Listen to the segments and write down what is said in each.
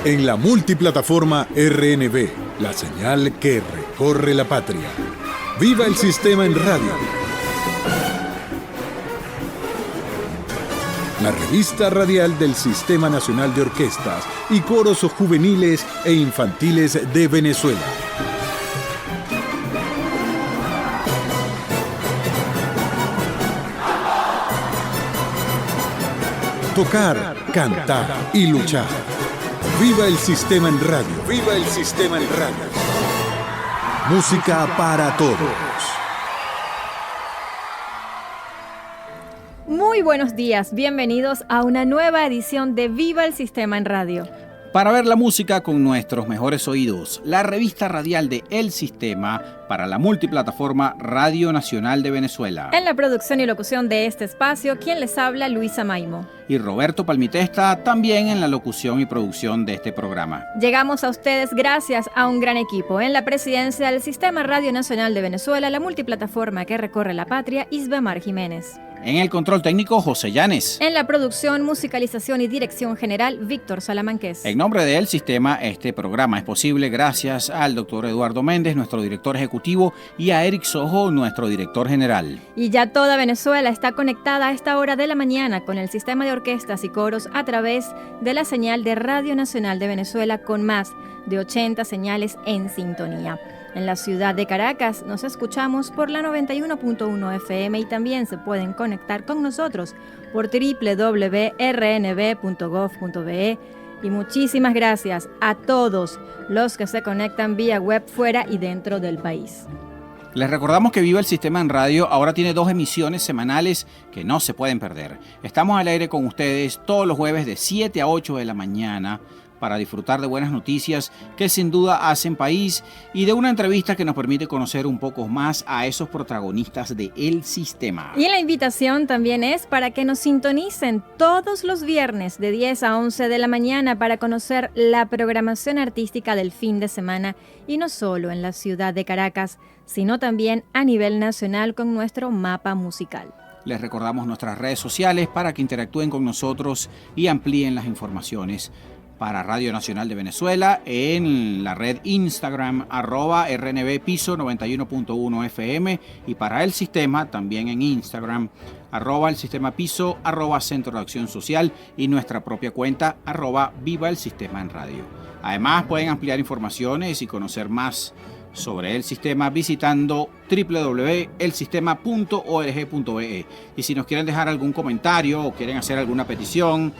En la multiplataforma RNB, la señal que recorre la patria. ¡Viva el sistema en radio! La revista radial del Sistema Nacional de Orquestas y Coros Juveniles e Infantiles de Venezuela. Tocar, cantar y luchar. ¡Viva el sistema en radio! ¡Viva el sistema en radio! Música para todos. Muy buenos días, bienvenidos a una nueva edición de Viva el Sistema en Radio. Para ver la música con nuestros mejores oídos, la revista radial de El Sistema para la multiplataforma Radio Nacional de Venezuela. En la producción y locución de este espacio, quien les habla, Luisa Maimo. Y Roberto Palmitesta también en la locución y producción de este programa. Llegamos a ustedes gracias a un gran equipo. En la presidencia del Sistema Radio Nacional de Venezuela, la multiplataforma que recorre la patria, Isbemar Jiménez. En el control técnico, José Llanes. En la producción, musicalización y dirección general, Víctor Salamanqués. En nombre de El Sistema, este programa es posible gracias al doctor Eduardo Méndez, nuestro director ejecutivo, y a Eric Sojo, nuestro director general. Y ya toda Venezuela está conectada a esta hora de la mañana con el sistema de orquestas y coros a través de la señal de Radio Nacional de Venezuela con más de 80 señales en sintonía. En la ciudad de Caracas nos escuchamos por la 91.1 FM y también se pueden conectar con nosotros por www.rnb.gov.be. Y muchísimas gracias a todos los que se conectan vía web fuera y dentro del país. Les recordamos que Viva el Sistema en Radio ahora tiene 2 emisiones semanales que no se pueden perder. Estamos al aire con ustedes todos los jueves de 7 a 8 de la mañana para disfrutar de buenas noticias que sin duda hacen país y de una entrevista que nos permite conocer un poco más a esos protagonistas de El Sistema. Y la invitación también es para que nos sintonicen todos los viernes de 10 a 11 de la mañana para conocer la programación artística del fin de semana y no solo en la ciudad de Caracas, sino también a nivel nacional con nuestro mapa musical. Les recordamos nuestras redes sociales para que interactúen con nosotros y amplíen las informaciones. Para Radio Nacional de Venezuela en la red Instagram @RNB-Piso 91.1 FM y para El Sistema también en Instagram @El Sistema Piso, @Centro de Acción Social y nuestra propia cuenta @Viva el Sistema en Radio. Además pueden ampliar informaciones y conocer más sobre el sistema visitando www.elsistema.org.be. Y si nos quieren dejar algún comentario o quieren hacer alguna petición,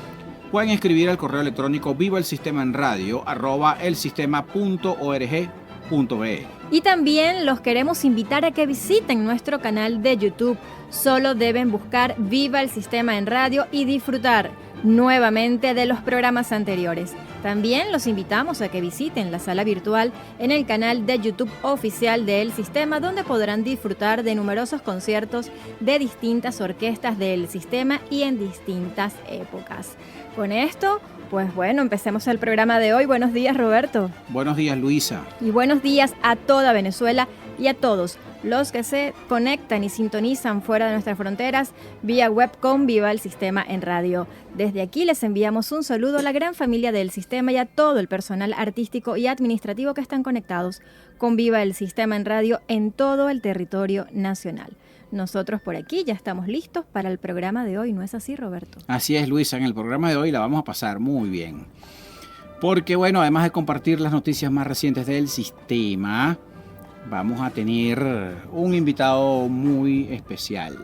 pueden escribir al correo electrónico vivaelsistemaenradio@elsistema.org.be. Y también los queremos invitar a que visiten nuestro canal de YouTube. Solo deben buscar Viva el Sistema en Radio y disfrutar nuevamente de los programas anteriores. También los invitamos a que visiten la sala virtual en el canal de YouTube oficial de El Sistema, donde podrán disfrutar de numerosos conciertos de distintas orquestas del Sistema y en distintas épocas. Con esto, pues bueno, empecemos el programa de hoy. Buenos días, Roberto. Buenos días, Luisa. Y buenos días a toda Venezuela y a todos los que se conectan y sintonizan fuera de nuestras fronteras vía web con Viva el Sistema en Radio. Desde aquí les enviamos un saludo a la gran familia del Sistema y a todo el personal artístico y administrativo que están conectados con Viva el Sistema en Radio en todo el territorio nacional. Nosotros por aquí ya estamos listos para el programa de hoy, ¿no es así, Roberto? Así es, Luisa, en el programa de hoy la vamos a pasar muy bien. Porque bueno, además de compartir las noticias más recientes del sistema, vamos a tener un invitado muy especial.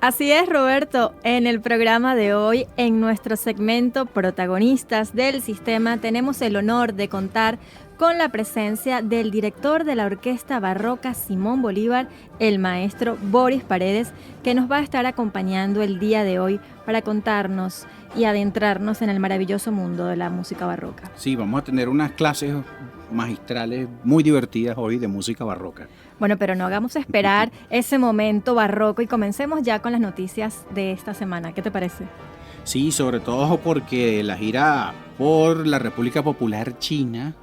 Así es, Roberto. En el programa de hoy, en nuestro segmento Protagonistas del Sistema, tenemos el honor de contar con la presencia del director de la Orquesta Barroca Simón Bolívar, el maestro Boris Paredes, que nos va a estar acompañando el día de hoy para contarnos y adentrarnos en el maravilloso mundo de la música barroca. Sí, vamos a tener unas clases magistrales muy divertidas hoy de música barroca. Bueno, pero no hagamos esperar ese momento barroco y comencemos ya con las noticias de esta semana. ¿Qué te parece? Sí, sobre todo porque la gira por la República Popular China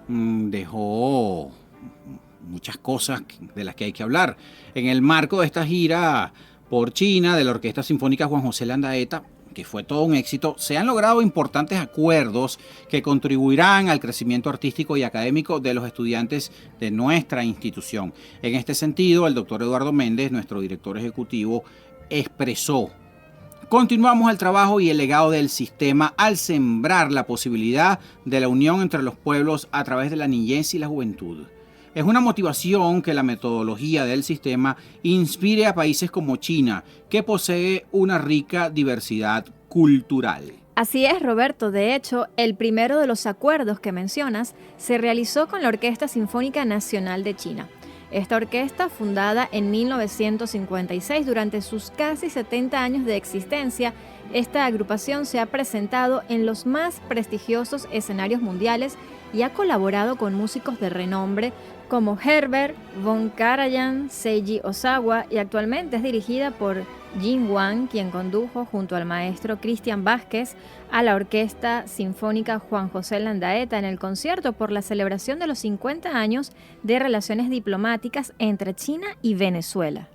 dejó muchas cosas de las que hay que hablar. En el marco de esta gira por China de la Orquesta Sinfónica Juan José Landaeta, que fue todo un éxito, se han logrado importantes acuerdos que contribuirán al crecimiento artístico y académico de los estudiantes de nuestra institución. En este sentido, el doctor Eduardo Méndez, nuestro director ejecutivo, expresó: continuamos el trabajo y el legado del sistema al sembrar la posibilidad de la unión entre los pueblos a través de la niñez y la juventud. Es una motivación que la metodología del sistema inspire a países como China, que posee una rica diversidad cultural. Así es, Roberto. De hecho, el primero de los acuerdos que mencionas se realizó con la Orquesta Sinfónica Nacional de China. Esta orquesta, fundada en 1956, durante sus casi 70 años de existencia, esta agrupación se ha presentado en los más prestigiosos escenarios mundiales y ha colaborado con músicos de renombre como Herbert von Karajan, Seiji Ozawa, y actualmente es dirigida por Jin Wang, quien condujo junto al maestro Cristian Vázquez a la Orquesta Sinfónica Juan José Landaeta en el concierto por la celebración de los 50 años de relaciones diplomáticas entre China y Venezuela.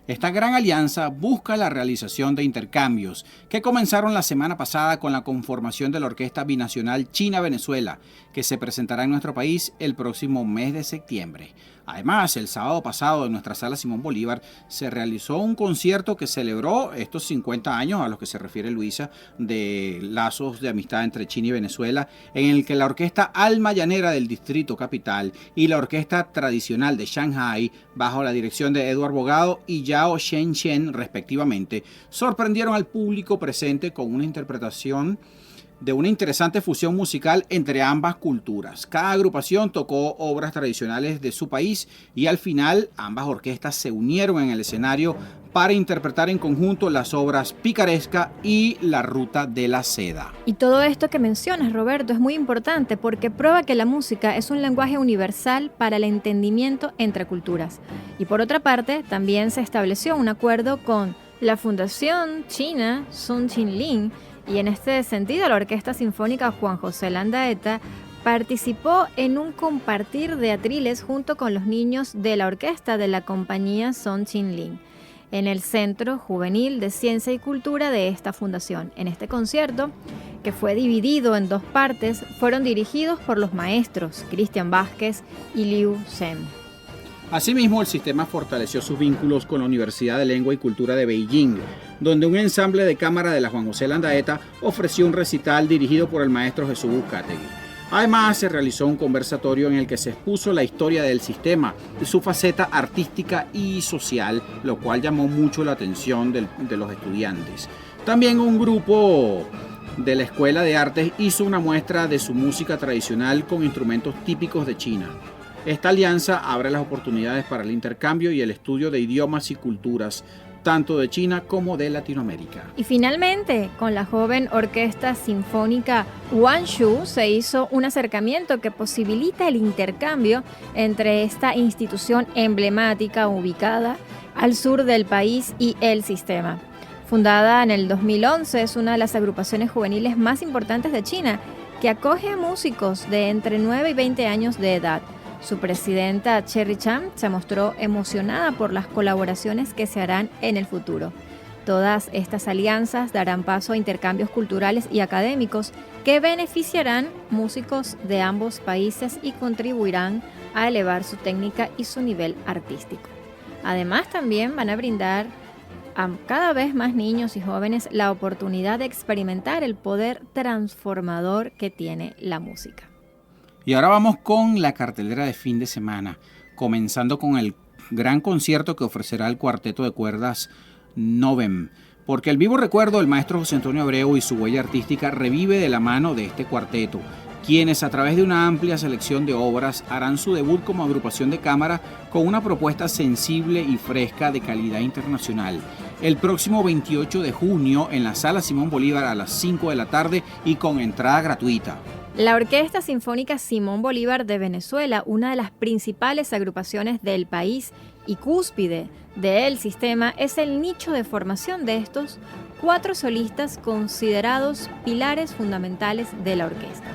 Esta gran alianza busca la realización de intercambios que comenzaron la semana pasada con la conformación de la Orquesta Binacional China-Venezuela, que se presentará en nuestro país el próximo mes de septiembre. Además, el sábado pasado en nuestra sala Simón Bolívar se realizó un concierto que celebró estos 50 años a los que se refiere Luisa de lazos de amistad entre China y Venezuela, en el que la Orquesta Alma Llanera del Distrito Capital y la Orquesta Tradicional de Shanghái, bajo la dirección de Eduardo Bogado y Yao Shen respectivamente, sorprendieron al público presente con una interpretación de una interesante fusión musical entre ambas culturas. Cada agrupación tocó obras tradicionales de su país y al final ambas orquestas se unieron en el escenario para interpretar en conjunto las obras Picaresca y La Ruta de la Seda. Y todo esto que mencionas, Roberto, es muy importante porque prueba que la música es un lenguaje universal para el entendimiento entre culturas. Y por otra parte, también se estableció un acuerdo con la Fundación China Sun Chin-Lin, y en este sentido la Orquesta Sinfónica Juan José Landaeta participó en un compartir de atriles junto con los niños de la orquesta de la compañía Sun Chin-Lin en el Centro Juvenil de Ciencia y Cultura de esta fundación. En este concierto, que fue dividido en dos partes, fueron dirigidos por los maestros Cristian Vázquez y Liu Shen. Asimismo, el sistema fortaleció sus vínculos con la Universidad de Lengua y Cultura de Beijing, donde un ensamble de cámara de la Juan José Landaeta ofreció un recital dirigido por el maestro Jesús Bucategui. Además, se realizó un conversatorio en el que se expuso la historia del sistema y su faceta artística y social, lo cual llamó mucho la atención de los estudiantes. También un grupo de la Escuela de Artes hizo una muestra de su música tradicional con instrumentos típicos de China. Esta alianza abre las oportunidades para el intercambio y el estudio de idiomas y culturas, tanto de China como de Latinoamérica. Y finalmente, con la joven Orquesta Sinfónica Wanshu se hizo un acercamiento que posibilita el intercambio entre esta institución emblemática ubicada al sur del país y el sistema. Fundada en el 2011, es una de las agrupaciones juveniles más importantes de China, que acoge a músicos de entre 9 y 20 años de edad. Su presidenta Cherry Chan se mostró emocionada por las colaboraciones que se harán en el futuro. Todas estas alianzas darán paso a intercambios culturales y académicos que beneficiarán músicos de ambos países y contribuirán a elevar su técnica y su nivel artístico. Además, también van a brindar a cada vez más niños y jóvenes la oportunidad de experimentar el poder transformador que tiene la música. Y ahora vamos con la cartelera de fin de semana, comenzando con el gran concierto que ofrecerá el cuarteto de cuerdas Novem, porque el vivo recuerdo del maestro José Antonio Abreu y su huella artística revive de la mano de este cuarteto, quienes a través de una amplia selección de obras harán su debut como agrupación de cámara con una propuesta sensible y fresca de calidad internacional. El próximo 28 de junio en la Sala Simón Bolívar a las 5 de la tarde y con entrada gratuita. La Orquesta Sinfónica Simón Bolívar de Venezuela, una de las principales agrupaciones del país y cúspide del sistema, es el nicho de formación de estos 4 solistas considerados pilares fundamentales de la orquesta.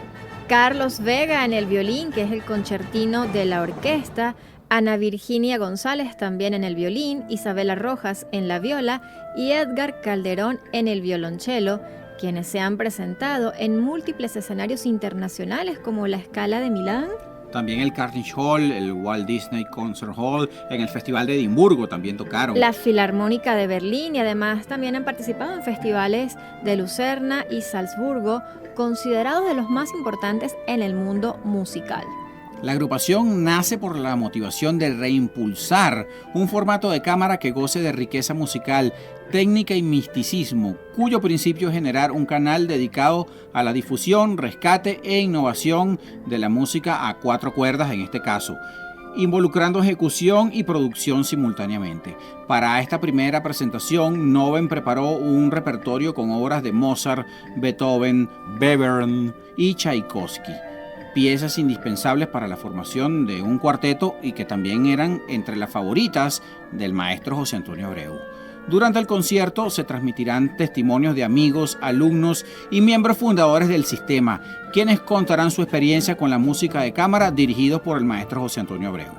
Carlos Vega en el violín, que es el concertino de la orquesta, Ana Virginia González también en el violín, Isabela Rojas en la viola y Edgar Calderón en el violonchelo, quienes se han presentado en múltiples escenarios internacionales como la Scala de Milán, también el Carnegie Hall, el Walt Disney Concert Hall, en el Festival de Edimburgo también tocaron. La Filarmónica de Berlín, y además también han participado en festivales de Lucerna y Salzburgo, considerados de los más importantes en el mundo musical. La agrupación nace por la motivación de reimpulsar un formato de cámara que goce de riqueza musical, técnica y misticismo, cuyo principio es generar un canal dedicado a la difusión, rescate e innovación de la música a 4 cuerdas en este caso, involucrando ejecución y producción simultáneamente. Para esta primera presentación, Noven preparó un repertorio con obras de Mozart, Beethoven, Webern y Tchaikovsky, piezas indispensables para la formación de un cuarteto y que también eran entre las favoritas del maestro José Antonio Abreu. Durante el concierto se transmitirán testimonios de amigos, alumnos y miembros fundadores del sistema, quienes contarán su experiencia con la música de cámara dirigidos por el maestro José Antonio Abreu.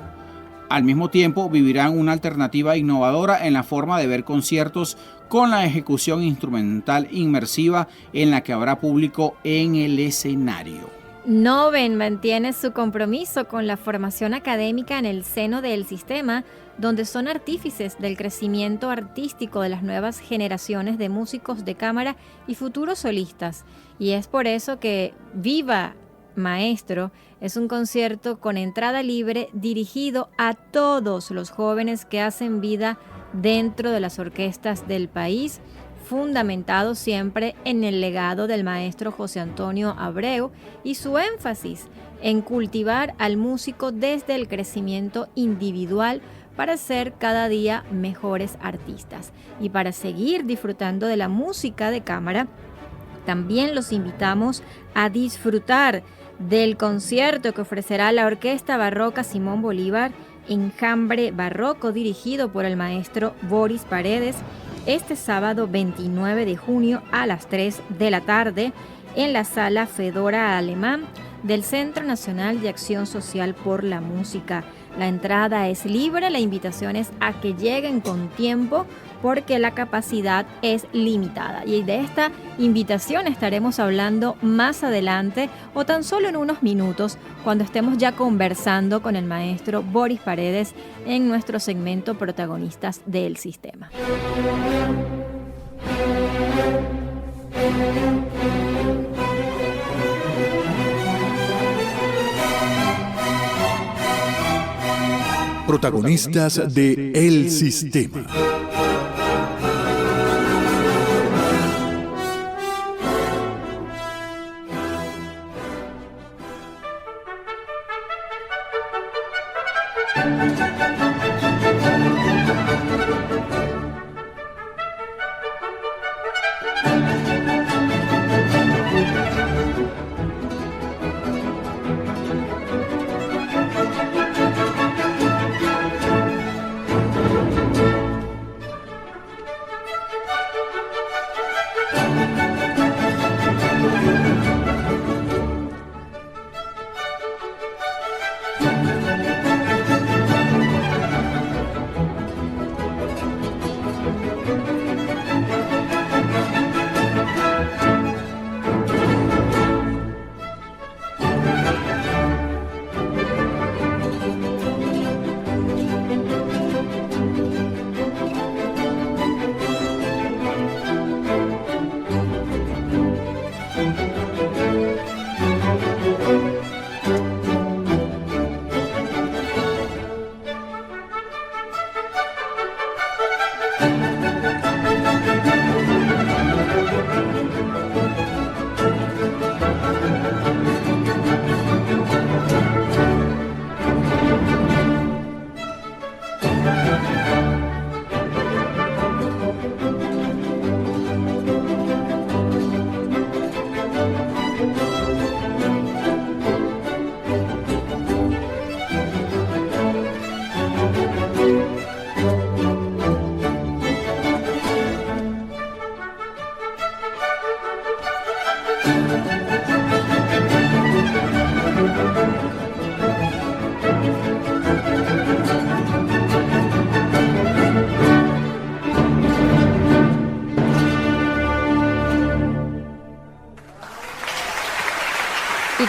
Al mismo tiempo, vivirán una alternativa innovadora en la forma de ver conciertos con la ejecución instrumental inmersiva en la que habrá público en el escenario. Noven mantiene su compromiso con la formación académica en el seno del sistema, donde son artífices del crecimiento artístico de las nuevas generaciones de músicos de cámara y futuros solistas. Y es por eso que Viva Maestro es un concierto con entrada libre dirigido a todos los jóvenes que hacen vida dentro de las orquestas del país, fundamentado siempre en el legado del maestro José Antonio Abreu y su énfasis en cultivar al músico desde el crecimiento individual para ser cada día mejores artistas. Y para seguir disfrutando de la música de cámara, también los invitamos a disfrutar del concierto que ofrecerá la Orquesta Barroca Simón Bolívar, Enjambre Barroco, dirigido por el maestro Boris Paredes, este sábado 29 de junio a las 3 de la tarde en la Sala Fedora Alemán del Centro Nacional de Acción Social por la Música. La entrada es libre, la invitación es a que lleguen con tiempo porque la capacidad es limitada. Y de esta invitación estaremos hablando más adelante o tan solo en unos minutos cuando estemos ya conversando con el maestro Boris Paredes en nuestro segmento Protagonistas del Sistema. Protagonistas de El Sistema.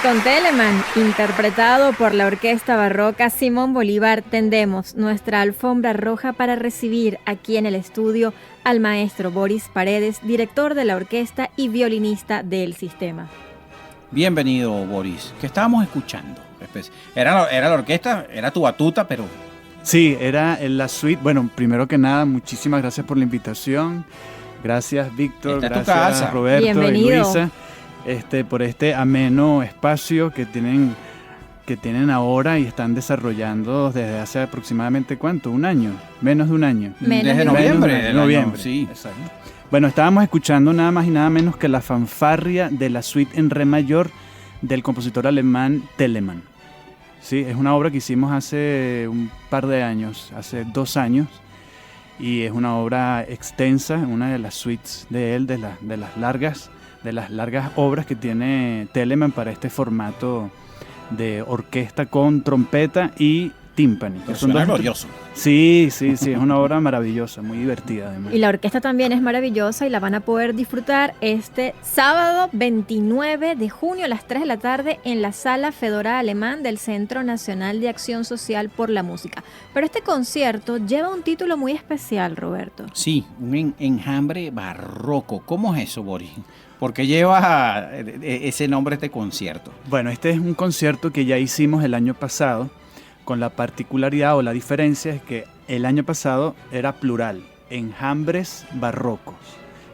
con Telemann, interpretado por la Orquesta Barroca Simón Bolívar, tendemos nuestra alfombra roja para recibir aquí en el estudio al maestro Boris Paredes, director de la orquesta y violinista del sistema. Bienvenido, Boris. ¿Qué estábamos escuchando? Era la orquesta, era tu batuta, pero... Sí, era en la suite. Bueno, primero que nada, muchísimas gracias por la invitación. Gracias, Víctor. Gracias, Roberto. Bienvenido. Y Luisa, por este ameno espacio que tienen ahora y están desarrollando desde hace aproximadamente, ¿cuánto? ¿Un año? Menos de un año. Desde noviembre. Noviembre, sí. Exacto. Bueno, estábamos escuchando nada más y nada menos que la fanfarria de la suite en re mayor del compositor alemán Telemann. Sí, es una obra que hicimos hace un par de años, hace 2 años, y es una obra extensa, una de las suites de él, de las largas obras que tiene Telemann para este formato de orquesta con trompeta y tímpani. Suena glorioso. Sí, es una obra maravillosa, muy divertida además. Y la orquesta también es maravillosa y la van a poder disfrutar este sábado 29 de junio a las 3 de la tarde en la Sala Fedora Alemán del Centro Nacional de Acción Social por la Música. Pero este concierto lleva un título muy especial, Roberto. Sí, un enjambre barroco. ¿Cómo es eso, Boris? ¿Por qué lleva ese nombre este concierto? Bueno, este es un concierto que ya hicimos el año pasado, con la particularidad o la diferencia es que el año pasado era plural, enjambres barrocos.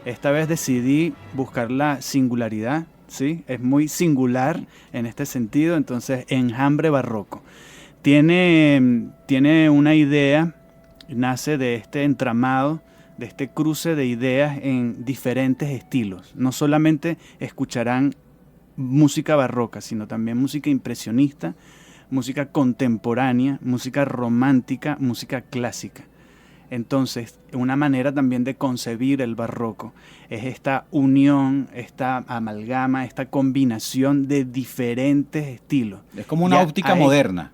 Esta vez decidí buscar la singularidad, ¿sí? Es muy singular en este sentido, entonces enjambre barroco. Tiene una idea, nace de este entramado, de este cruce de ideas en diferentes estilos. No solamente escucharán música barroca, sino también música impresionista, música contemporánea, música romántica, música clásica. Entonces, una manera también de concebir el barroco es esta unión, esta amalgama, esta combinación de diferentes estilos. Es como una óptica moderna.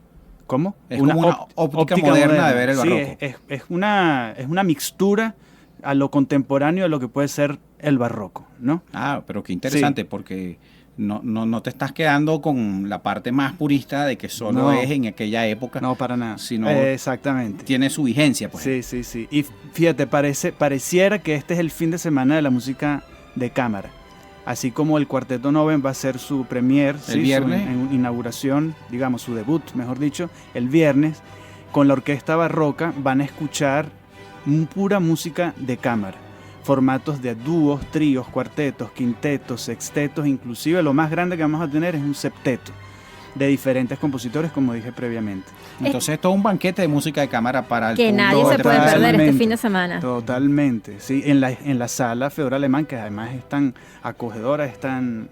¿Cómo? Es como una óptica moderna de ver el barroco. Sí, es una mixtura a lo contemporáneo de lo que puede ser el barroco, ¿no? Ah, pero qué interesante, sí. Porque no te estás quedando con la parte más purista de que solo es en aquella época. No, para nada. Sino exactamente. Tiene su vigencia, pues. Sí. Y fíjate, pareciera que este es el fin de semana de la música de cámara. Así como el Cuarteto Nobel va a ser su premier, el viernes, su inauguración, digamos, su debut, mejor dicho, el viernes, con la Orquesta Barroca van a escuchar pura música de cámara. Formatos de dúos, tríos, cuartetos, quintetos, sextetos, inclusive lo más grande que vamos a tener es un septeto de diferentes compositores, como dije previamente. Entonces es todo un banquete de música de cámara para el que nadie se puede perder este fin de semana. Totalmente, sí, en la Sala Fedora Alemán, que además es tan acogedora, es tan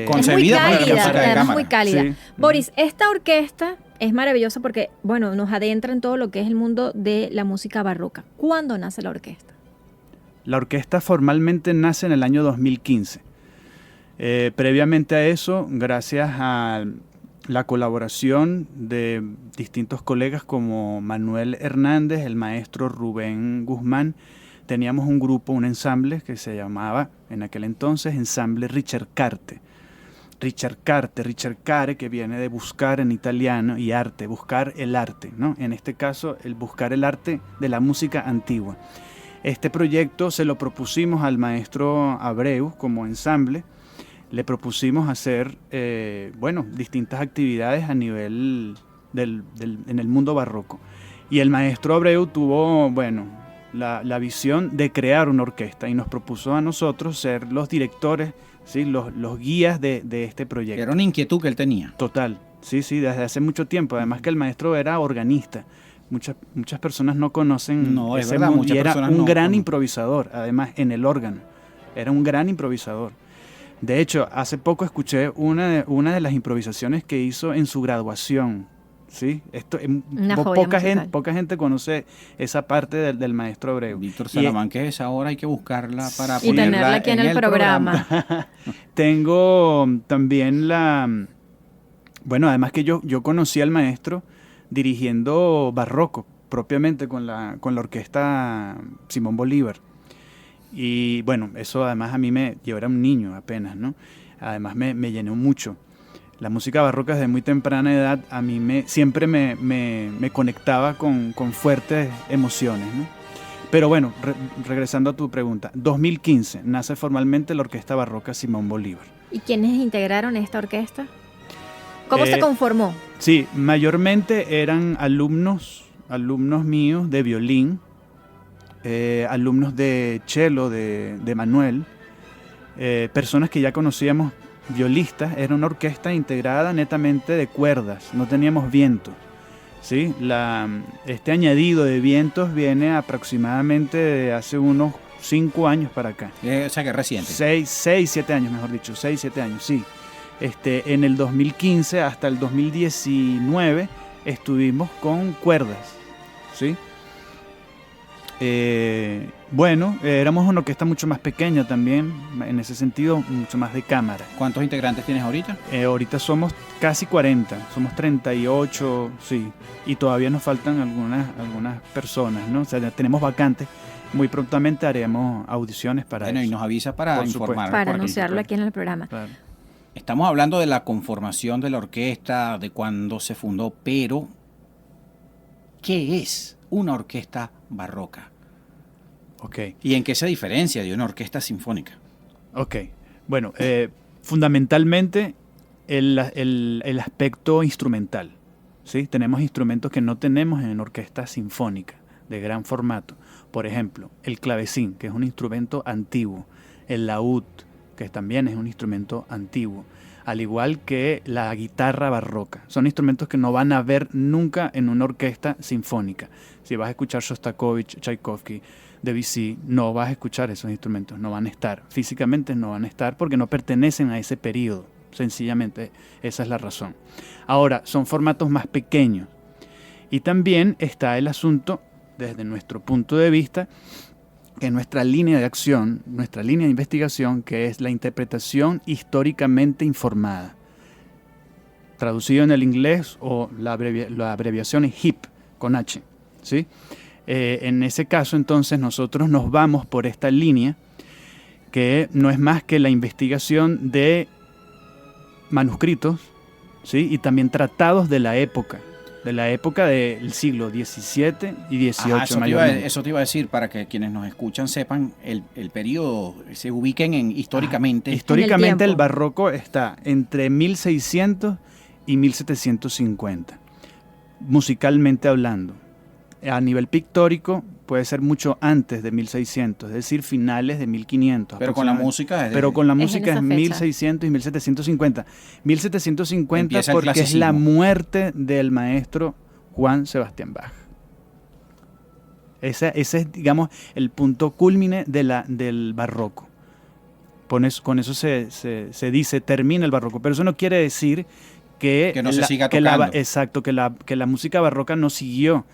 concebida para la música de cámara. Es muy cálida. Sí. Boris, esta orquesta es maravillosa porque, bueno, nos adentra en todo lo que es el mundo de la música barroca. ¿Cuándo nace la orquesta? La orquesta formalmente nace en el año 2015. Previamente a eso, gracias a la colaboración de distintos colegas como Manuel Hernández, el maestro Rubén Guzmán, teníamos un grupo, un ensamble que se llamaba en aquel entonces Ensamble Ricercarte. Ricercare, que viene de buscar en italiano, y arte, buscar el arte, ¿no? En este caso, el buscar el arte de la música antigua. Este proyecto se lo propusimos al maestro Abreu como ensamble. Le propusimos hacer, distintas actividades a nivel en el mundo barroco. Y el maestro Abreu tuvo, la visión de crear una orquesta y nos propuso a nosotros ser los directores, ¿sí? los guías de este proyecto. Era una inquietud que él tenía. Total, sí, desde hace mucho tiempo. Además que el maestro era organista. Muchas personas no conocen ese mundo, y era un gran improvisador, además en el órgano, era un gran improvisador. De hecho, hace poco escuché una de las improvisaciones que hizo en su graduación, ¿sí? Poca gente conoce esa parte del maestro Abreu. Víctor Salamanca, que es ahora hay que buscarla para y tenerla aquí en el programa. Tengo también además que yo conocí al maestro dirigiendo barroco, propiamente con la orquesta Simón Bolívar. Y bueno, eso además a mí yo era un niño apenas, ¿no? Además me llenó mucho. La música barroca desde muy temprana edad a mí siempre me conectaba con fuertes emociones, ¿no? Pero bueno, regresando a tu pregunta, 2015 nace formalmente la Orquesta Barroca Simón Bolívar. ¿Y quiénes integraron esta orquesta? ¿Cómo se conformó? Sí, mayormente eran alumnos míos de violín, alumnos de cello, de Manuel, personas que ya conocíamos, violistas. Era una orquesta integrada netamente de cuerdas, no teníamos vientos, ¿sí? Este añadido de vientos viene aproximadamente de hace unos 5 años para acá. O sea que es reciente. 7 años, mejor dicho, 6, 7 años, sí. En el 2015 hasta el 2019 estuvimos con cuerdas, ¿sí? Éramos una orquesta mucho más pequeña también, en ese sentido, mucho más de cámara. ¿Cuántos integrantes tienes ahorita? Ahorita somos casi 40, somos 38, sí, y todavía nos faltan algunas personas, ¿no? O sea, tenemos vacantes. Muy prontamente haremos audiciones para eso. Y nos avisa para Por informar. supuesto. Para anunciarlo aquí en el programa. Claro. Estamos hablando de la conformación de la orquesta, de cuándo se fundó, pero ¿qué es una orquesta barroca? Ok. ¿Y en qué se diferencia de una orquesta sinfónica? Ok. Bueno, fundamentalmente el aspecto instrumental, ¿sí? Tenemos instrumentos que no tenemos en orquesta sinfónica de gran formato. Por ejemplo, el clavecín, que es un instrumento antiguo. El laúd, que también es un instrumento antiguo. Al igual que la guitarra barroca. Son instrumentos que no van a ver nunca en una orquesta sinfónica. Si vas a escuchar Shostakovich, Tchaikovsky, Debussy, no vas a escuchar esos instrumentos, no van a estar. Físicamente no van a estar porque no pertenecen a ese periodo. Sencillamente, esa es la razón. Ahora, son formatos más pequeños. Y también está el asunto, desde nuestro punto de vista, que nuestra línea de acción, nuestra línea de investigación, que es la interpretación históricamente informada. Traducido en el inglés, o la abreviación es HIP, con H, ¿sí? En ese caso, entonces, nosotros nos vamos por esta línea, que no es más que la investigación de manuscritos, ¿sí? Y también tratados de la época del siglo XVII y XVIII. Eso te iba a decir, para que quienes nos escuchan sepan, el periodo, se ubiquen históricamente. Históricamente el barroco está entre 1600 y 1750, musicalmente hablando. A nivel pictórico puede ser mucho antes de 1600, es decir, finales de 1500. Pero con la música es 1600 y 1750. 1750 porque es la muerte del maestro Juan Sebastián Bach. Ese es, digamos, el punto cúlmine del barroco. Con eso se dice, termina el barroco. Pero eso no quiere decir que no se siga tocando. Exacto, que la música barroca no siguió.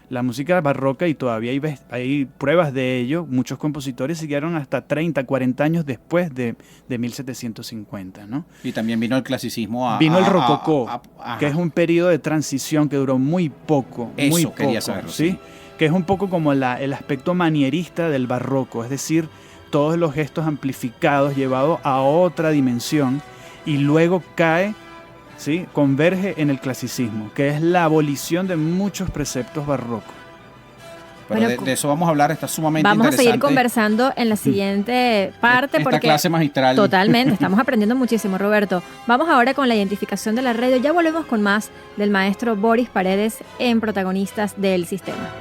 La música barroca, y todavía hay pruebas de ello, muchos compositores siguieron hasta 30, 40 años después de 1750, ¿no? Y también vino el clasicismo. Vino el rococó, que es un periodo de transición que duró muy poco. Eso quería saberlo, ¿sí? Que es un poco como el aspecto manierista del barroco, es decir, todos los gestos amplificados llevados a otra dimensión y luego cae, ¿sí? Converge en el clasicismo, que es la abolición de muchos preceptos barrocos. Pero bueno, de eso vamos a hablar, está sumamente interesante. Vamos a seguir conversando en la siguiente parte. Esta clase magistral. Totalmente, estamos aprendiendo muchísimo, Roberto. Vamos ahora con la identificación de la radio. Ya volvemos con más del maestro Boris Paredes en Protagonistas del Sistema.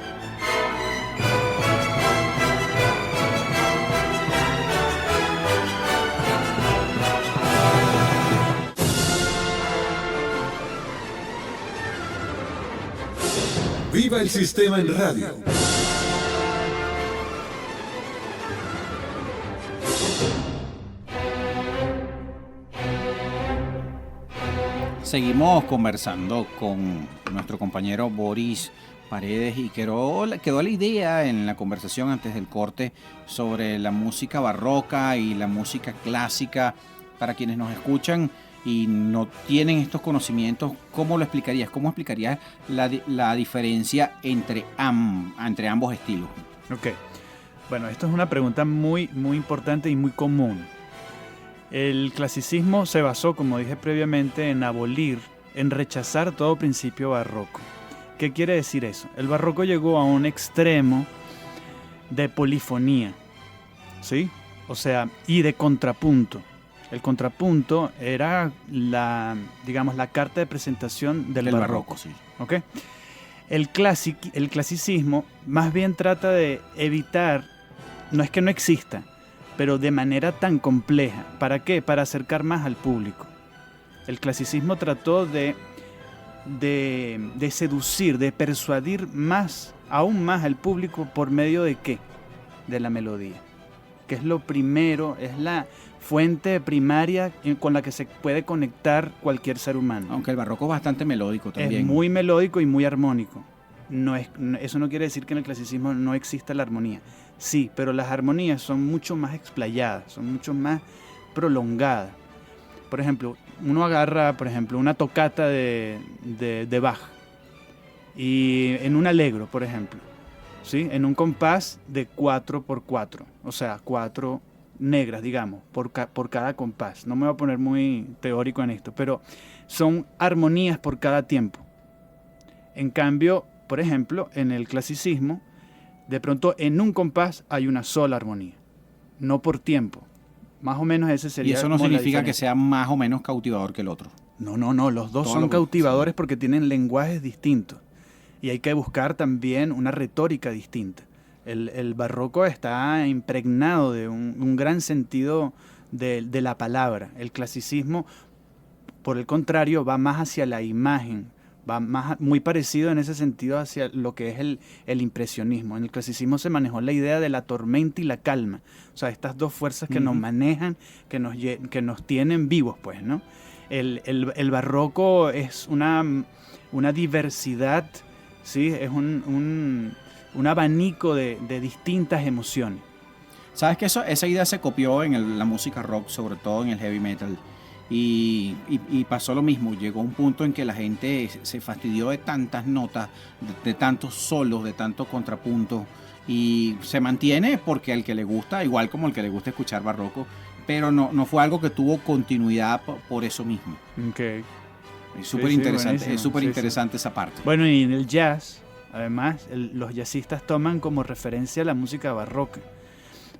¡Viva el sistema en radio! Seguimos conversando con nuestro compañero Boris Paredes y quedó la idea en la conversación antes del corte sobre la música barroca y la música clásica. Para quienes nos escuchan y no tienen estos conocimientos, ¿cómo lo explicarías? ¿Cómo explicarías la diferencia entre ambos estilos? Ok. Bueno, esto es una pregunta muy, muy importante y muy común. El clasicismo se basó, como dije previamente, en abolir, en rechazar todo principio barroco. ¿Qué quiere decir eso? El barroco llegó a un extremo de polifonía, ¿sí? O sea, y de contrapunto. El contrapunto era digamos, la carta de presentación del barroco. Sí. ¿Ok? El clasicismo más bien trata de evitar, no es que no exista, pero de manera tan compleja. ¿Para qué? Para acercar más al público. El clasicismo trató de seducir, de persuadir aún más al público por medio de ¿qué? De la melodía, que es lo primero, es la fuente primaria con la que se puede conectar cualquier ser humano. Aunque el barroco es bastante melódico también. Es muy melódico y muy armónico. Eso no quiere decir que en el clasicismo no exista la armonía. Sí, pero las armonías son mucho más explayadas, son mucho más prolongadas. Por ejemplo, uno agarra, una tocata de Bach y en un allegro, por ejemplo, ¿sí? En un compás de 4x4, o sea, 4 negras, digamos, por cada compás. No me voy a poner muy teórico en esto, pero son armonías por cada tiempo. En cambio, por ejemplo, en el clasicismo, de pronto en un compás hay una sola armonía, no por tiempo. Más o menos ese sería. Y eso no significa que sea más o menos cautivador que el otro. No, los dos son cautivadores porque tienen lenguajes distintos. Y hay que buscar también una retórica distinta. El barroco está impregnado de un gran sentido de la palabra. El clasicismo, por el contrario, va más hacia la imagen, va muy parecido en ese sentido hacia lo que es el impresionismo. En el clasicismo se manejó la idea de la tormenta y la calma. O sea, estas dos fuerzas que nos manejan, que nos tienen vivos, pues, ¿no? El barroco es una diversidad, ¿sí? Es un abanico de distintas emociones. ¿Sabes que esa idea se copió en la música rock, sobre todo en el heavy metal? Y pasó lo mismo. Llegó un punto en que la gente se fastidió de tantas notas, de tantos solos, de tanto contrapunto. Y se mantiene porque al que le gusta, igual como al que le gusta escuchar barroco, pero no fue algo que tuvo continuidad por eso mismo. Okay. Es súper interesante, buenísimo. es súper interesante esa parte. Bueno, y en el jazz, además, los jazzistas toman como referencia la música barroca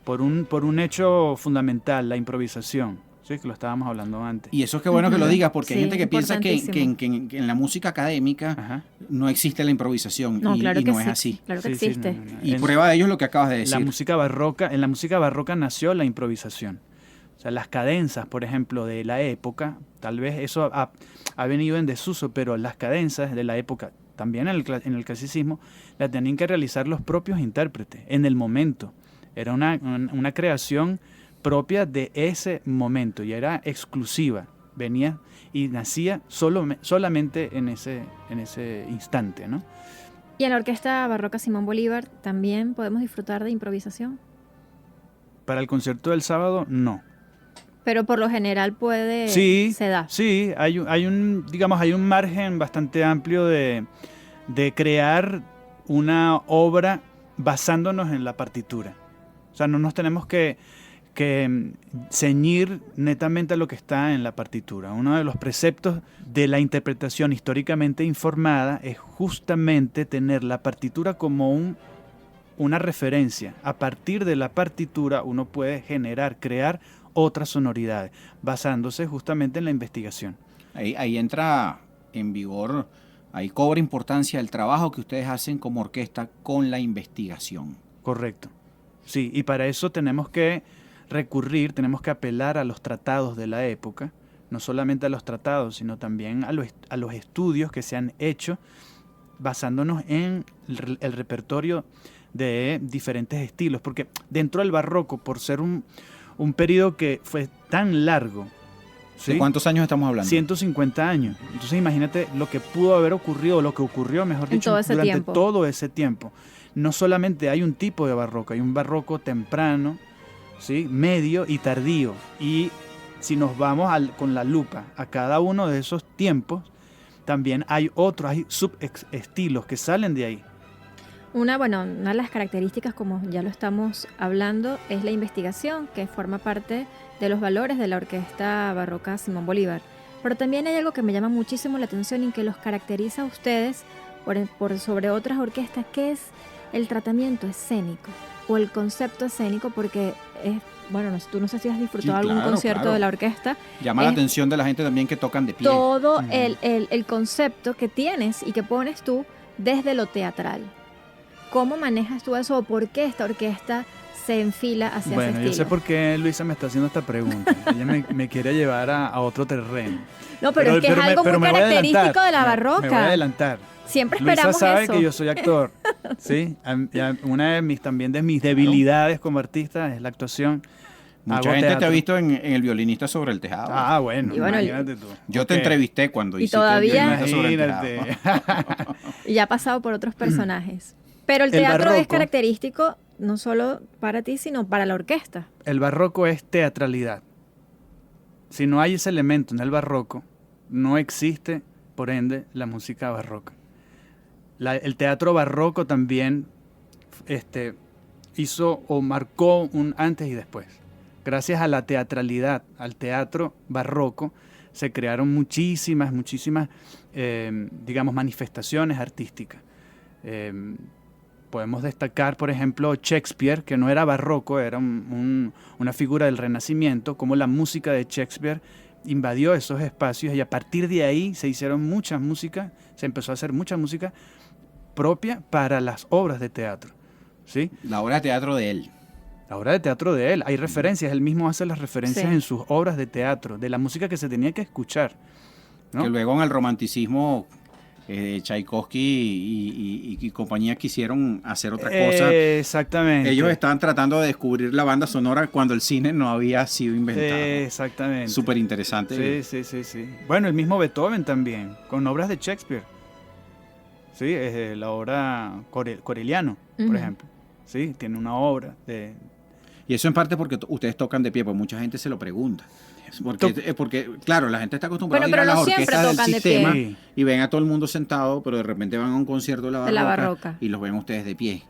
por un hecho fundamental, la improvisación. Sí, que lo estábamos hablando antes. Y eso es que bueno que lo digas, porque hay Sí, gente que piensa que en la música académica Ajá. no existe la improvisación, No, y claro que no es sí. así. Claro que Sí, existe. no. Y prueba de ello es lo que acabas de decir. En la música barroca nació la improvisación. O sea, las cadenzas, por ejemplo, de la época, tal vez eso ha venido en desuso, pero las cadenzas de la época, también en el clasicismo, las tenían que realizar los propios intérpretes, en el momento. Era una creación propia de ese momento y era exclusiva. Venía y nacía solamente en ese instante, ¿no? Y en la Orquesta Barroca Simón Bolívar también podemos disfrutar de improvisación. Para el concierto del sábado, no. Pero por lo general se da. Sí, hay un margen bastante amplio de crear una obra basándonos en la partitura. O sea, no nos tenemos que ceñir netamente a lo que está en la partitura. Uno de los preceptos de la interpretación históricamente informada es justamente tener la partitura como una referencia. A partir de la partitura uno puede crear otras sonoridades, basándose justamente en la investigación. Ahí entra en vigor, ahí cobra importancia el trabajo que ustedes hacen como orquesta con la investigación. Correcto. Sí, y para eso tenemos que apelar a los tratados de la época, no solamente a los tratados, sino también a los estudios que se han hecho basándonos en el repertorio de diferentes estilos, porque dentro del barroco, por ser un periodo que fue tan largo, ¿sí? ¿De cuántos años estamos hablando? 150 años. Entonces imagínate lo que pudo haber ocurrido, lo que ocurrió, mejor dicho, durante todo ese tiempo. No solamente hay un tipo de barroco, hay un barroco temprano, ¿sí? Medio y tardío. Y si nos vamos con la lupa a cada uno de esos tiempos, también hay subestilos que salen de ahí. Una de las características, como ya lo estamos hablando, es la investigación, que forma parte de los valores de la Orquesta Barroca Simón Bolívar. Pero también hay algo que me llama muchísimo la atención y que los caracteriza a ustedes por sobre otras orquestas, que es el tratamiento escénico o el concepto escénico, porque es, tú no sé si has disfrutado algún concierto de la orquesta. Llama la atención de la gente también que tocan de pie. Todo el concepto que tienes y que pones tú desde lo teatral. ¿Cómo manejas tú eso o por qué esta orquesta se enfila hacia ese estilo? Yo sé por qué Luisa me está haciendo esta pregunta. Ella me quiere llevar a otro terreno. No, pero es que es algo muy característico de la barroca. Me voy a adelantar. Siempre esperamos Luisa sabe eso. que yo soy actor. ¿Sí? Una de mis debilidades como artista es la actuación. Mucha gente te ha visto en El violinista sobre el tejado. Ah, bueno, imagínate tú. Yo te entrevisté cuando hiciste todavía, El violinista sobre el tejado. Y ya ha pasado por otros personajes. Pero el teatro es característico no solo para ti, sino para la orquesta. El barroco es teatralidad. Si no hay ese elemento en el barroco, no existe, por ende, la música barroca. El teatro barroco también hizo o marcó un antes y después. Gracias a la teatralidad, al teatro barroco, se crearon muchísimas, manifestaciones artísticas. Podemos destacar, por ejemplo, Shakespeare, que no era barroco, era una figura del Renacimiento, como la música de Shakespeare invadió esos espacios y a partir de ahí se empezó a hacer mucha música propia para las obras de teatro. ¿Sí? La obra de teatro de él. La obra de teatro de él. Hay referencias, él mismo hace las referencias en sus obras de teatro, de la música que se tenía que escuchar, ¿no? Que luego en el romanticismo Tchaikovsky y compañía quisieron hacer otra cosa. Exactamente. Ellos estaban tratando de descubrir la banda sonora cuando el cine no había sido inventado. Exactamente. Súper interesante. Sí. Bueno, el mismo Beethoven también, con obras de Shakespeare. Sí, es la obra Coreliano, por ejemplo. Sí, tiene una obra de... Y eso en parte porque ustedes tocan de pie, pues mucha gente se lo pregunta. Porque claro, la gente está acostumbrada a ir a las orquestas del sistema y ven a todo el mundo sentado, pero de repente van a un concierto de la barroca y los ven ustedes de pie.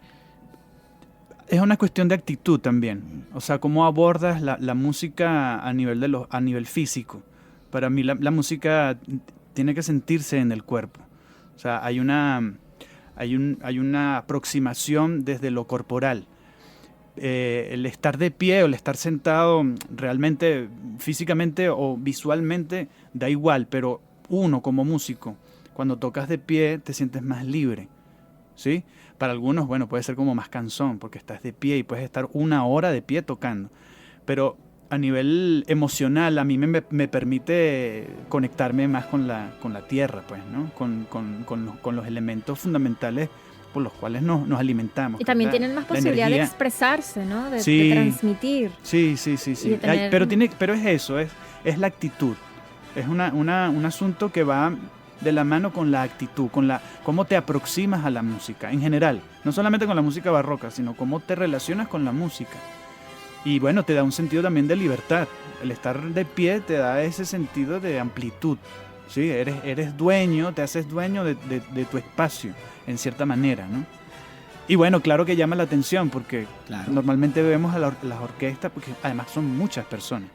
Es una cuestión de actitud también. O sea, cómo abordas la música a nivel físico. Para mí la música tiene que sentirse en el cuerpo. O sea, hay una aproximación desde lo corporal. El estar de pie o el estar sentado realmente físicamente o visualmente da igual, pero uno como músico, cuando tocas de pie te sientes más libre, ¿sí? Para algunos, puede ser como más cansón porque estás de pie y puedes estar 1 hora de pie tocando, pero a nivel emocional a mí me permite conectarme más con la tierra, pues, ¿no? Con los elementos fundamentales por los cuales nos alimentamos. Y también tienen más posibilidad de expresarse, ¿no? De transmitir. Sí. Pero es eso, es la actitud. Es un asunto que va de la mano con la actitud, cómo te aproximas a la música en general. No solamente con la música barroca, sino cómo te relacionas con la música. Y bueno, te da un sentido también de libertad. El estar de pie te da ese sentido de amplitud. ¿Sí? Eres dueño, te haces dueño de tu espacio, en cierta manera, ¿no? Y bueno, claro que llama la atención porque normalmente vemos a las orquestas, porque además son muchas personas,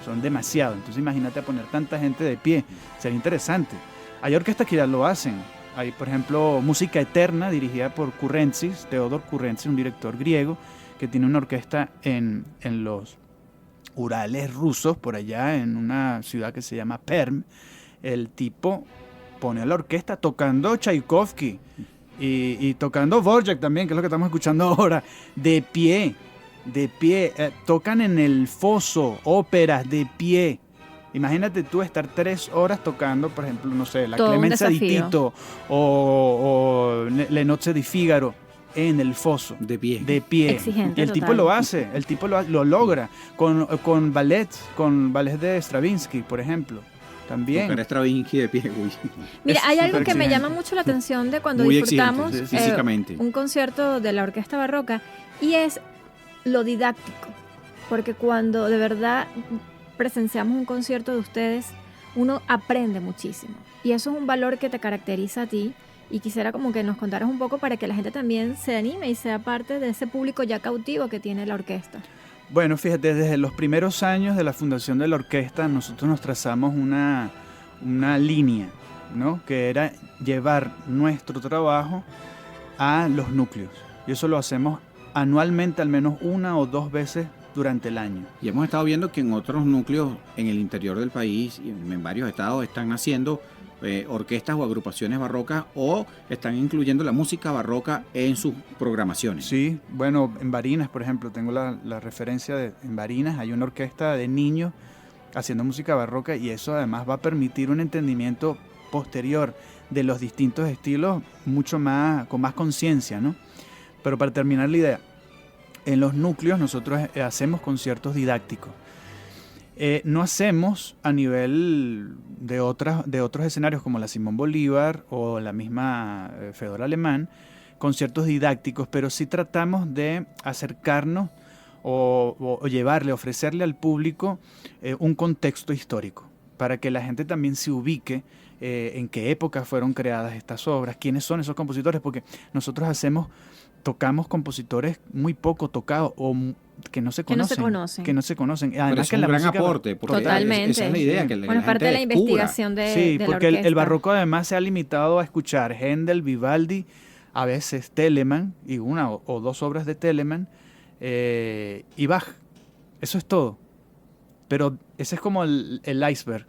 son demasiado. Entonces imagínate a poner tanta gente de pie, sería interesante. Hay orquestas que ya lo hacen. Hay, por ejemplo, Música Eterna, dirigida por Kourentsis, Theodor Kourentsis, un director griego, que tiene una orquesta en los Urales rusos, por allá en una ciudad que se llama Perm. El tipo pone a la orquesta tocando Tchaikovsky y tocando Dvorak también, que es lo que estamos escuchando ahora, de pie. Tocan en el foso, óperas de pie. Imagínate tú estar 3 horas tocando, por ejemplo, no sé, la Clemenza di Tito o Le Nozze di Figaro en el foso. De pie. Exigente, y el tipo lo hace, el tipo lo logra con ballets de Stravinsky, por ejemplo. También. Tocar Stravinsky de pie, uy. Mira, hay algo que me llama mucho la atención de cuando muy disfrutamos físicamente. Un concierto de la orquesta barroca, y es lo didáctico, porque cuando de verdad presenciamos un concierto de ustedes, uno aprende muchísimo, y eso es un valor que te caracteriza a ti Y quisiera como que nos contaras un poco para que la gente también se anime y sea parte de ese público ya cautivo que tiene la orquesta. Bueno, fíjate, desde los primeros años de la fundación de la orquesta, nosotros nos trazamos una línea, ¿no? Que era llevar nuestro trabajo a los núcleos. Y eso lo hacemos anualmente, al menos 1 o 2 veces durante el año. Y hemos estado viendo que en otros núcleos en el interior del país y en varios estados están haciendo orquestas o agrupaciones barrocas o están incluyendo la música barroca en sus programaciones. Sí, bueno, en Barinas, por ejemplo, tengo la referencia en Barinas hay una orquesta de niños haciendo música barroca y eso además va a permitir un entendimiento posterior de los distintos estilos mucho más, con más conciencia, ¿no? Pero para terminar la idea, en los núcleos nosotros hacemos conciertos didácticos. No hacemos a nivel de otros escenarios como la Simón Bolívar o la misma Fedor Alemán, conciertos didácticos, pero sí tratamos de acercarnos o ofrecerle al público un contexto histórico, para que la gente también se ubique en qué época fueron creadas estas obras, quiénes son esos compositores, porque nosotros tocamos compositores muy poco tocados o que no se conocen. Pero Además es que un la gran música, aporte, porque Totalmente. esa es la idea, que Bueno, es parte de la gente descubra. investigación de sí, la porque orquesta. el barroco además se ha limitado a escuchar Händel, Vivaldi, a veces Telemann, y 1 o 2 obras de Telemann, y Bach. Eso es todo. Pero ese es como el iceberg.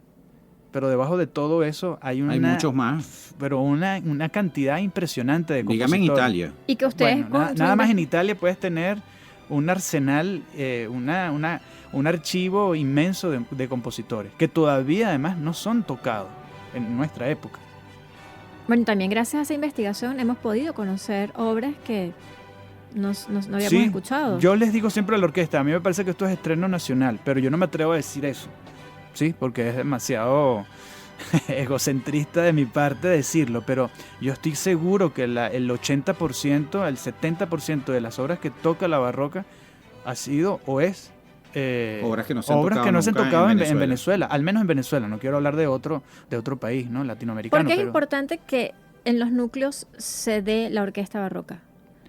Pero debajo de todo eso hay muchos más. pero una cantidad impresionante de compositores. Dígame en Italia. Y que ustedes... Bueno, nada más en Italia puedes tener un arsenal, un archivo inmenso de compositores, que todavía además no son tocados en nuestra época. Bueno, también gracias a esa investigación hemos podido conocer obras que no habíamos Sí, escuchado. Yo les digo siempre a la orquesta, a mí me parece que esto es estreno nacional, pero yo no me atrevo a decir eso, ¿sí? Porque es demasiado egocentrista de mi parte decirlo, pero yo estoy seguro que el 80%, el 70% de las obras que toca la barroca ha sido o es Obras que no se han tocado en Venezuela, al menos en Venezuela, no quiero hablar de otro país, ¿no? Latinoamericano. ¿Por qué es importante que en los núcleos se dé la orquesta barroca?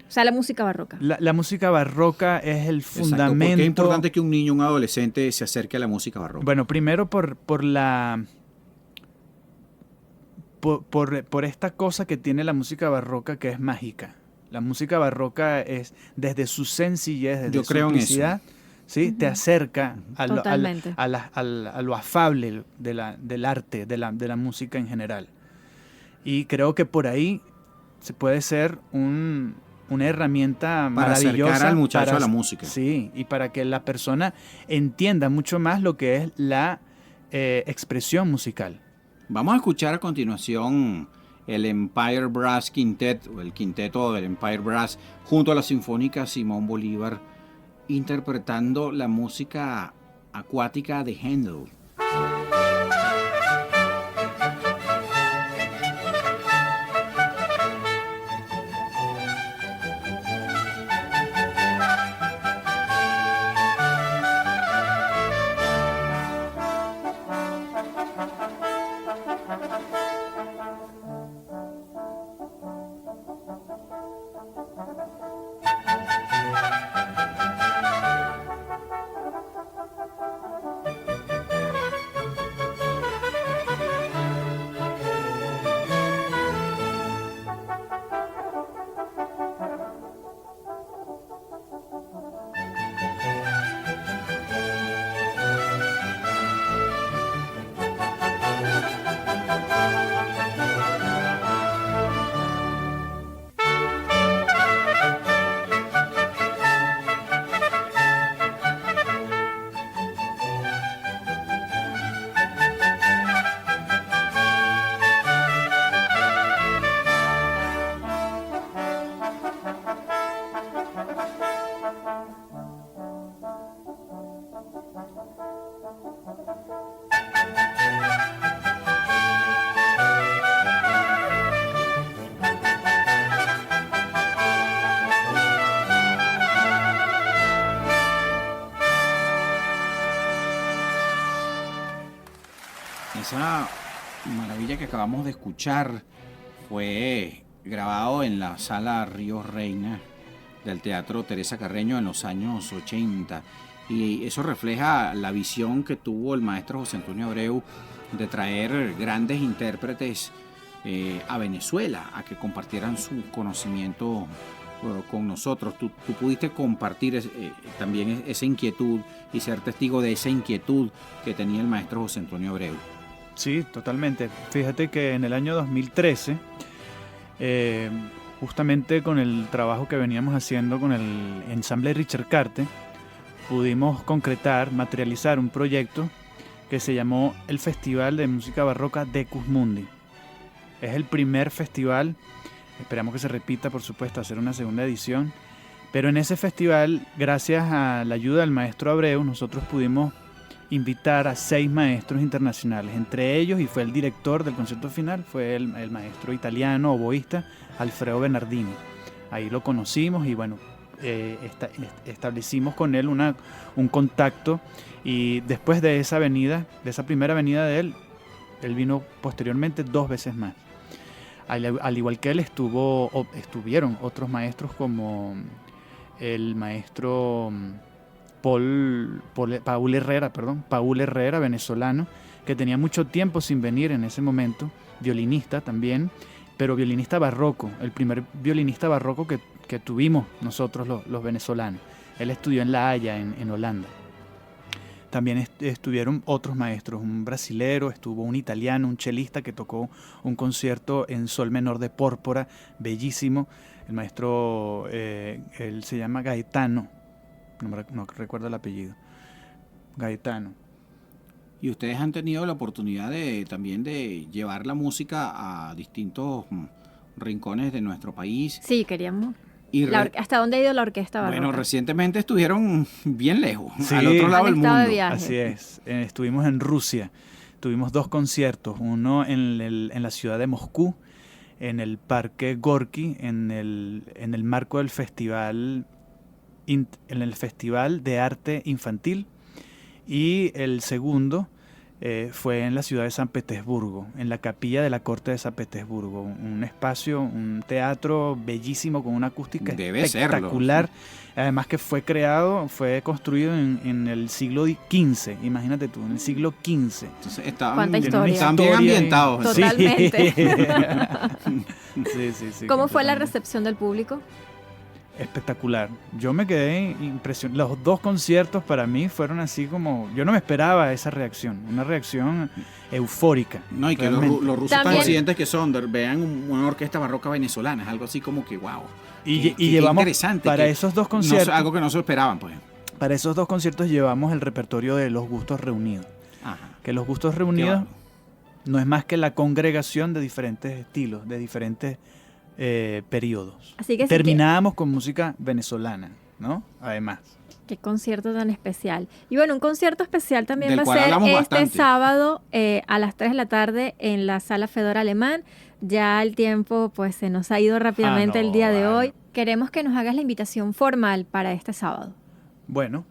O sea, la música barroca. La música barroca es el Exacto. fundamento. ¿Por qué es importante que un niño, un adolescente se acerque a la música barroca? Bueno, primero por esta cosa que tiene la música barroca que es mágica. La música barroca es, desde su sencillez, desde Yo su creo en simplicidad, ¿sí? Te acerca Totalmente. a lo afable del arte, de la música en general. Y creo que por ahí se puede ser una herramienta para maravillosa acercar al muchacho a la música. Sí, y para que la persona entienda mucho más lo que es la expresión musical. Vamos a escuchar a continuación el Empire Brass Quintet, o el quinteto del Empire Brass, junto a la Sinfónica Simón Bolívar, interpretando la música acuática de Händel. Esa maravilla que acabamos de escuchar fue grabado en la Sala Río Reina del Teatro Teresa Carreño en los años 80. Y eso refleja la visión que tuvo el maestro José Antonio Abreu de traer grandes intérpretes a Venezuela, a que compartieran su conocimiento con nosotros. Tú pudiste compartir también esa inquietud y ser testigo de esa inquietud que tenía el maestro José Antonio Abreu. Sí, totalmente. Fíjate que en el año 2013, justamente con el trabajo que veníamos haciendo con el ensamble Richard Carte, pudimos concretar, materializar un proyecto que se llamó el Festival de Música Barroca Decus Mundi. Es el primer festival, esperamos que se repita, por supuesto, hacer una segunda edición, pero en ese festival, gracias a la ayuda del maestro Abreu, nosotros pudimos invitar a 6 maestros internacionales, entre ellos, y fue el director del concierto final, fue el maestro italiano, oboísta, Alfredo Bernardini. Ahí lo conocimos y bueno, establecimos con él un contacto, y después de esa venida, de esa primera venida de él vino posteriormente 2 veces más. Al igual que él estuvieron otros maestros como el maestro Paul Herrera, venezolano, que tenía mucho tiempo sin venir en ese momento, violinista también, pero violinista barroco, el primer violinista barroco que tuvimos nosotros los venezolanos. Él estudió en La Haya, en Holanda. También estuvieron otros maestros, un brasilero, estuvo un italiano, un chelista que tocó un concierto en sol menor de Pórpora, bellísimo. El maestro, él se llama Gaetano, no recuerdo el apellido, Gaetano. Y ustedes han tenido la oportunidad también de llevar la música a distintos rincones de nuestro país. Sí, queríamos. ¿Hasta dónde ha ido la orquesta barroca? Bueno, recientemente estuvieron bien lejos, sí, al otro lado del mundo. De viaje. Así es, estuvimos en Rusia, tuvimos 2 conciertos, uno en la ciudad de Moscú, en el Parque Gorky, en el marco del festival, en el Festival de Arte Infantil, y el segundo fue en la ciudad de San Petersburgo, en la capilla de la corte de San Petersburgo, un espacio, un teatro bellísimo con una acústica espectacular. Serlo. Además que fue construido en el siglo XV, imagínate tú, en el siglo XV. Entonces estaban bien ambientados. Totalmente. Sí, ¿Cómo fue la recepción del público? Espectacular. Yo me quedé impresionado. Los 2 conciertos para mí fueron así como... Yo no me esperaba esa reacción. Una reacción eufórica. No, y que los rusos tan conscientes que son, vean una orquesta barroca venezolana. Es algo así como que wow. Y llevamos interesante, para esos 2 conciertos... algo que no se esperaban, pues. Para esos 2 conciertos llevamos el repertorio de Los Gustos Reunidos. Ajá. Que Los Gustos Reunidos no es más que la congregación de diferentes estilos, de diferentes... periodos. Así que terminábamos con música venezolana, ¿no? Además. Qué concierto tan especial. Y bueno, un concierto especial también va a ser este sábado a las 3 de la tarde en la Sala Fedor Alemán. Ya el tiempo pues se nos ha ido rápidamente el día de hoy. Queremos que nos hagas la invitación formal para este sábado. Bueno,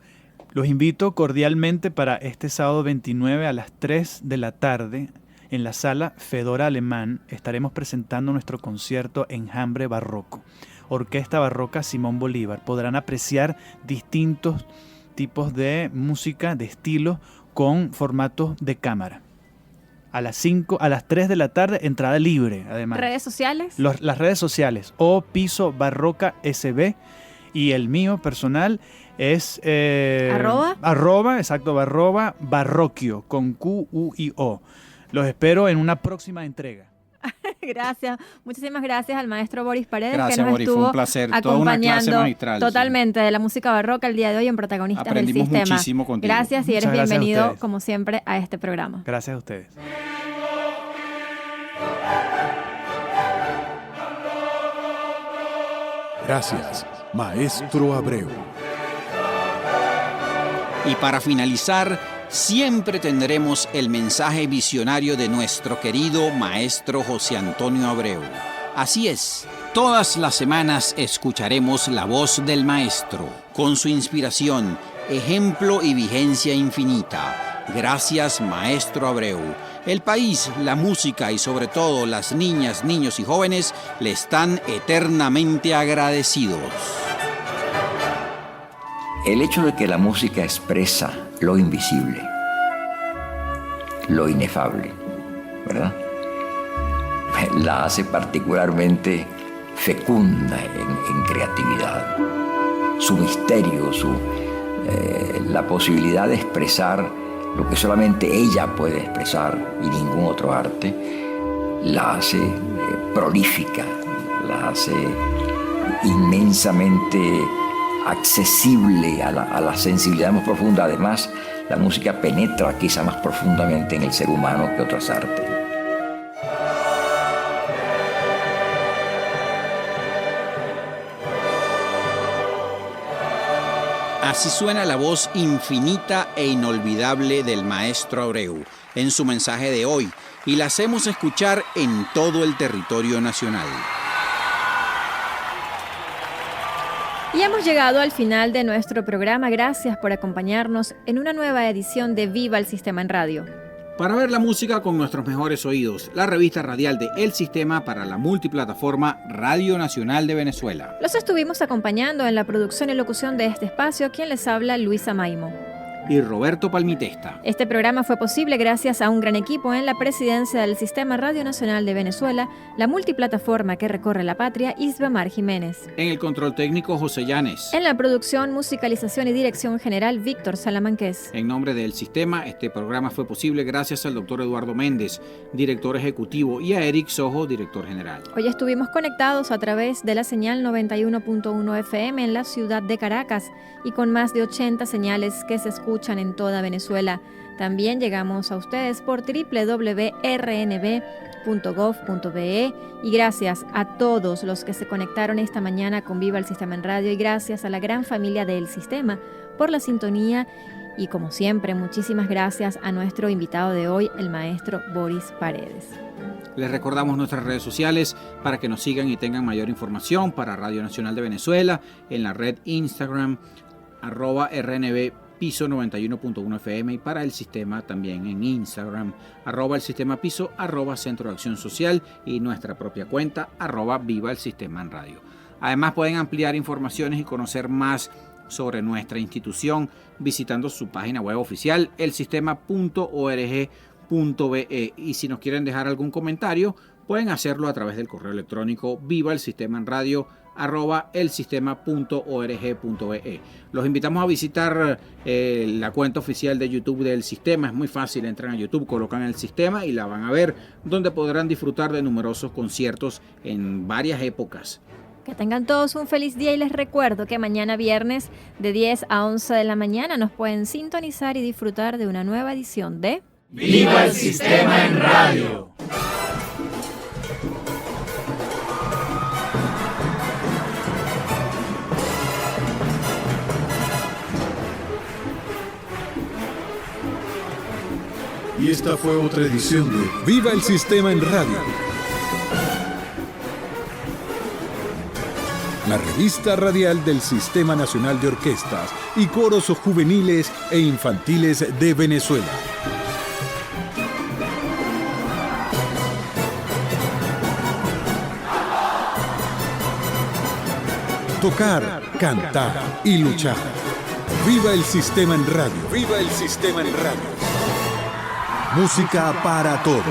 los invito cordialmente para este sábado 29 a las 3 de la tarde. En la Sala Fedor Alemán estaremos presentando nuestro concierto Enjambre Barroco, Orquesta Barroca Simón Bolívar. Podrán apreciar distintos tipos de música, de estilos, con formatos de cámara. A las 3 de la tarde, entrada libre, además. ¿Redes sociales? Las redes sociales, o Piso Barroca SB, y el mío personal es... ¿Arroba? Barroquio, con Q-U-I-O. Los espero en una próxima entrega. Gracias, muchísimas gracias al maestro Boris Paredes, gracias, que nos Boris, estuvo fue un placer, acompañando magistral, totalmente de la música barroca el día de hoy en Protagonistas del Sistema. Aprendimos muchísimo contigo. Gracias y eres bienvenido como siempre a este programa. Gracias a ustedes. Gracias, Maestro Abreu. Y para finalizar, siempre tendremos el mensaje visionario de nuestro querido maestro José Antonio Abreu. Así es, todas las semanas escucharemos la voz del maestro, con su inspiración, ejemplo y vigencia infinita. Gracias, maestro Abreu. El país, la música y sobre todo las niñas, niños y jóvenes le están eternamente agradecidos. El hecho de que la música expresa lo invisible, lo inefable, ¿verdad? La hace particularmente fecunda en creatividad. Su misterio, la posibilidad de expresar lo que solamente ella puede expresar y ningún otro arte, la hace prolífica, la hace inmensamente accesible a la sensibilidad más profunda. Además, la música penetra quizá más profundamente en el ser humano que otras artes. Así suena la voz infinita e inolvidable del maestro Abreu en su mensaje de hoy, y la hacemos escuchar en todo el territorio nacional. Y hemos llegado al final de nuestro programa. Gracias por acompañarnos en una nueva edición de Viva el Sistema en Radio. Para ver la música con nuestros mejores oídos, la revista radial de El Sistema para la multiplataforma Radio Nacional de Venezuela. Los estuvimos acompañando en la producción y locución de este espacio, quien les habla, Luisa Maimo. Y Roberto Palmitesta. Este programa fue posible gracias a un gran equipo en la presidencia del Sistema Radio Nacional de Venezuela, la multiplataforma que recorre la patria, Isbemar Jiménez. En el control técnico, José Llanes. En la producción, musicalización y dirección general, Víctor Salamanqués. En nombre del Sistema, este programa fue posible gracias al doctor Eduardo Méndez, director ejecutivo, y a Eric Sojo, director general. Hoy estuvimos conectados a través de la señal 91.1 FM en la ciudad de Caracas y con más de 80 señales que se escuchan en toda Venezuela. También llegamos a ustedes por www.rnb.gov.be y gracias a todos los que se conectaron esta mañana con Viva el Sistema en Radio y gracias a la gran familia del Sistema por la sintonía y como siempre muchísimas gracias a nuestro invitado de hoy, el maestro Boris Paredes. Les recordamos nuestras redes sociales para que nos sigan y tengan mayor información para Radio Nacional de Venezuela en la red Instagram @RNB Piso 91.1 FM y para el Sistema también en Instagram @el Sistema Piso, Centro de Acción Social y nuestra propia cuenta @Viva el Sistema en Radio. Además pueden ampliar informaciones y conocer más sobre nuestra institución visitando su página web oficial elsistema.org.be y si nos quieren dejar algún comentario pueden hacerlo a través del correo electrónico vivaelsistemaenradio@elsistema.org.be. Los invitamos a visitar la cuenta oficial de YouTube del Sistema. Es muy fácil, entran a YouTube, colocan El Sistema y la van a ver, donde podrán disfrutar de numerosos conciertos en varias épocas. Que tengan todos un feliz día y les recuerdo que mañana viernes de 10 a 11 de la mañana nos pueden sintonizar y disfrutar de una nueva edición de ¡Viva el Sistema en Radio! Y esta fue otra edición de Viva el Sistema en Radio. La revista radial del Sistema Nacional de Orquestas y Coros Juveniles e Infantiles de Venezuela. Tocar, cantar y luchar. Viva el Sistema en Radio. Viva el Sistema en Radio. Música para todos.